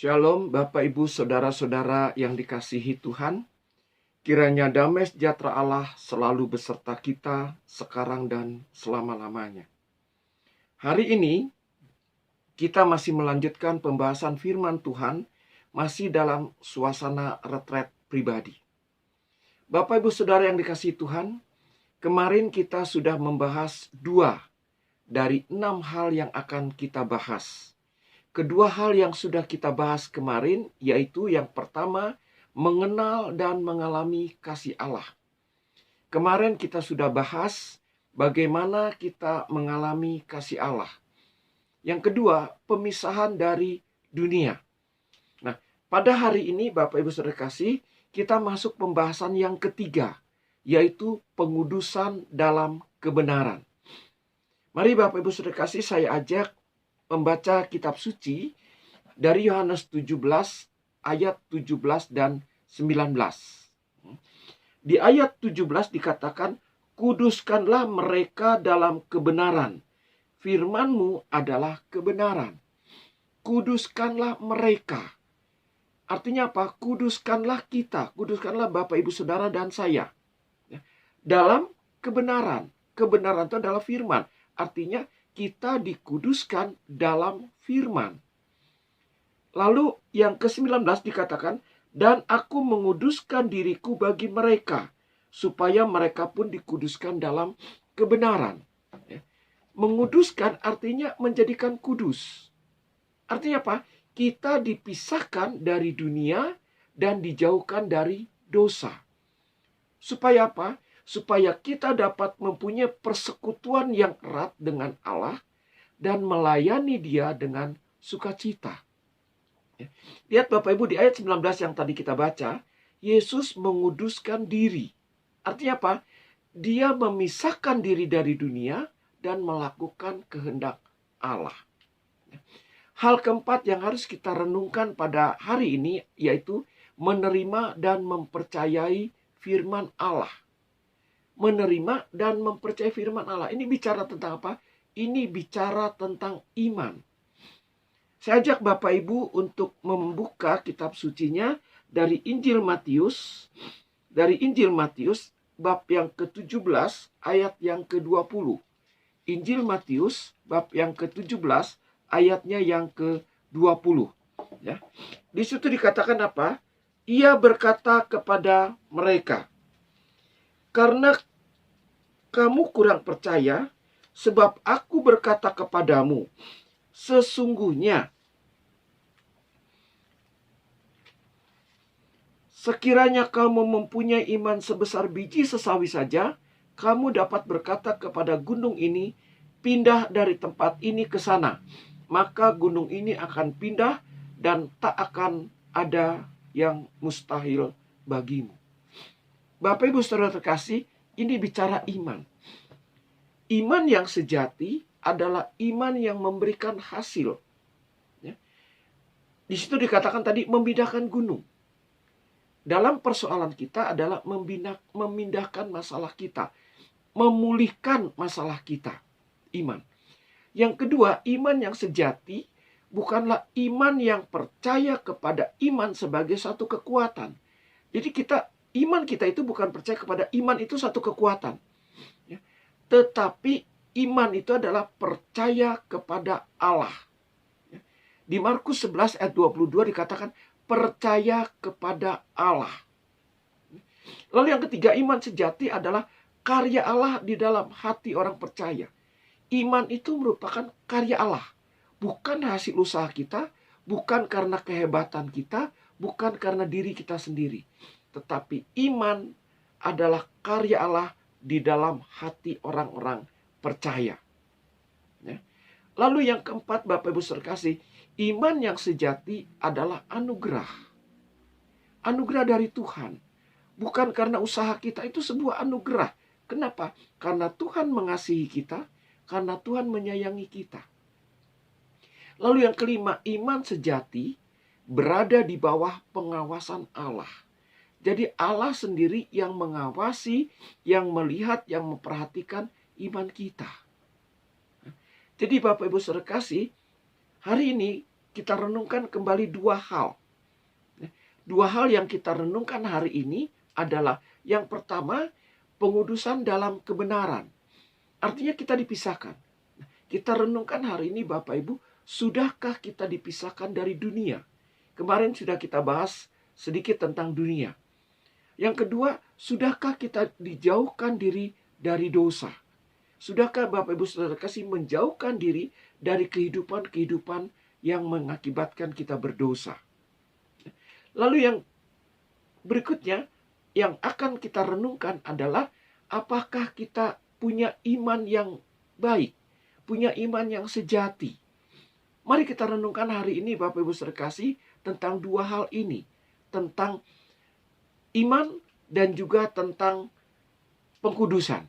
Shalom Bapak Ibu Saudara-saudara yang dikasihi Tuhan. Kiranya damai sejahtera Allah selalu beserta kita sekarang dan selama-lamanya. Hari ini kita masih melanjutkan pembahasan firman Tuhan, masih dalam suasana retret pribadi. Bapak Ibu Saudara yang dikasihi Tuhan, kemarin kita sudah membahas 2 dari 6 hal yang akan kita bahas. Kedua hal yang sudah kita bahas kemarin, yaitu yang pertama, mengenal dan mengalami kasih Allah. Kemarin kita sudah bahas bagaimana kita mengalami kasih Allah. Yang kedua, pemisahan dari dunia. Nah, pada hari ini Bapak Ibu Saudara kasih, kita masuk pembahasan yang ketiga, yaitu pengudusan dalam kebenaran. Mari Bapak Ibu Saudara kasih, saya ajak membaca kitab suci dari Yohanes 17 ayat 17 dan 19. Di ayat 17 dikatakan, "Kuduskanlah mereka dalam kebenaran. Firman-Mu adalah kebenaran." Kuduskanlah mereka. Artinya apa? Kuduskanlah kita, kuduskanlah Bapak Ibu Saudara dan saya. Dalam kebenaran. Kebenaran itu adalah firman. Artinya kita dikuduskan dalam firman. Lalu yang ke-19 dikatakan, "Dan aku menguduskan diriku bagi mereka, supaya mereka pun dikuduskan dalam kebenaran." Menguduskan artinya menjadikan kudus. Artinya apa? Kita dipisahkan dari dunia dan dijauhkan dari dosa. Supaya apa? Supaya kita dapat mempunyai persekutuan yang erat dengan Allah dan melayani Dia dengan sukacita. Lihat Bapak Ibu di ayat 19 yang tadi kita baca, Yesus menguduskan diri. Artinya apa? Dia memisahkan diri dari dunia dan melakukan kehendak Allah. Hal keempat yang harus kita renungkan pada hari ini yaitu menerima dan mempercayai firman Allah. Menerima dan mempercayai firman Allah. Ini bicara tentang apa? Ini bicara tentang iman. Saya ajak Bapak Ibu untuk membuka kitab sucinya dari Injil Matius. Dari Injil Matius bab yang ke-17 ayat yang ke-20. Injil Matius bab yang ke-17 ayatnya yang ke-20. Ya. Di situ dikatakan apa? Ia berkata kepada mereka, "Karena kamu kurang percaya, sebab aku berkata kepadamu, sesungguhnya sekiranya kamu mempunyai iman sebesar biji sesawi saja, kamu dapat berkata kepada gunung ini, pindah dari tempat ini ke sana. Maka gunung ini akan pindah dan tak akan ada yang mustahil bagimu." Bapak Ibu Saudara terkasih, ini bicara iman. Iman yang sejati adalah iman yang memberikan hasil. Ya. Di situ dikatakan tadi memindahkan gunung. Dalam persoalan kita adalah memindahkan masalah kita. Memulihkan masalah kita. Iman. Yang kedua, iman yang sejati bukanlah iman yang percaya kepada iman sebagai satu kekuatan. Jadi iman kita itu bukan percaya kepada iman itu satu kekuatan. Ya. Tetapi iman itu adalah percaya kepada Allah. Ya. Di Markus 11 ayat 22 dikatakan percaya kepada Allah. Lalu yang ketiga, iman sejati adalah karya Allah di dalam hati orang percaya. Iman itu merupakan karya Allah. Bukan hasil usaha kita, bukan karena kehebatan kita, bukan karena diri kita sendiri. Tetapi iman adalah karya Allah di dalam hati orang-orang percaya. Ya. Lalu yang keempat, Bapak Ibu sekalian, iman yang sejati adalah anugerah. Anugerah dari Tuhan. Bukan karena usaha kita, itu sebuah anugerah. Kenapa? Karena Tuhan mengasihi kita, karena Tuhan menyayangi kita. Lalu yang kelima, iman sejati berada di bawah pengawasan Allah. Jadi Allah sendiri yang mengawasi, yang melihat, yang memperhatikan iman kita. Jadi Bapak Ibu saudara kasih, hari ini kita renungkan kembali dua hal. Dua hal yang kita renungkan hari ini adalah yang pertama, pengudusan dalam kebenaran. Artinya kita dipisahkan. Kita renungkan hari ini Bapak Ibu, sudahkah kita dipisahkan dari dunia? Kemarin sudah kita bahas sedikit tentang dunia. Yang kedua, sudahkah kita dijauhkan diri dari dosa? Sudahkah Bapak Ibu Saudara kasih menjauhkan diri dari kehidupan-kehidupan yang mengakibatkan kita berdosa? Lalu yang berikutnya yang akan kita renungkan adalah apakah kita punya iman yang baik, punya iman yang sejati. Mari kita renungkan hari ini Bapak Ibu Saudara kasih tentang dua hal ini, tentang iman dan juga tentang pengkudusan.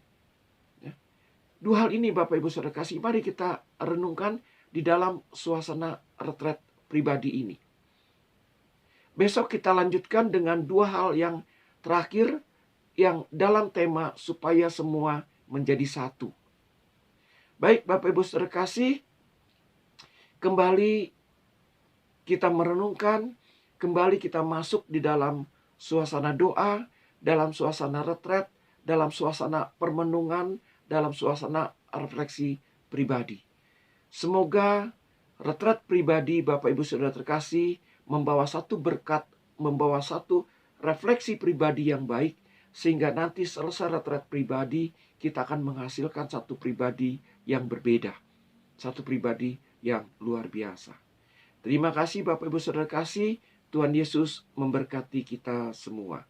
Dua hal ini Bapak Ibu Saudara kasih, mari kita renungkan di dalam suasana retret pribadi ini. Besok kita lanjutkan dengan dua hal yang terakhir yang dalam tema supaya semua menjadi satu. Baik Bapak Ibu Saudara kasih, kembali kita merenungkan, kembali kita masuk di dalam suasana doa, dalam suasana retret, dalam suasana permenungan, dalam suasana refleksi pribadi. Semoga retret pribadi Bapak Ibu Saudara terkasih membawa satu berkat, membawa satu refleksi pribadi yang baik, sehingga nanti selesai retret pribadi, kita akan menghasilkan satu pribadi yang berbeda. Satu pribadi yang luar biasa. Terima kasih Bapak Ibu Saudara kasih, Tuhan Yesus memberkati kita semua.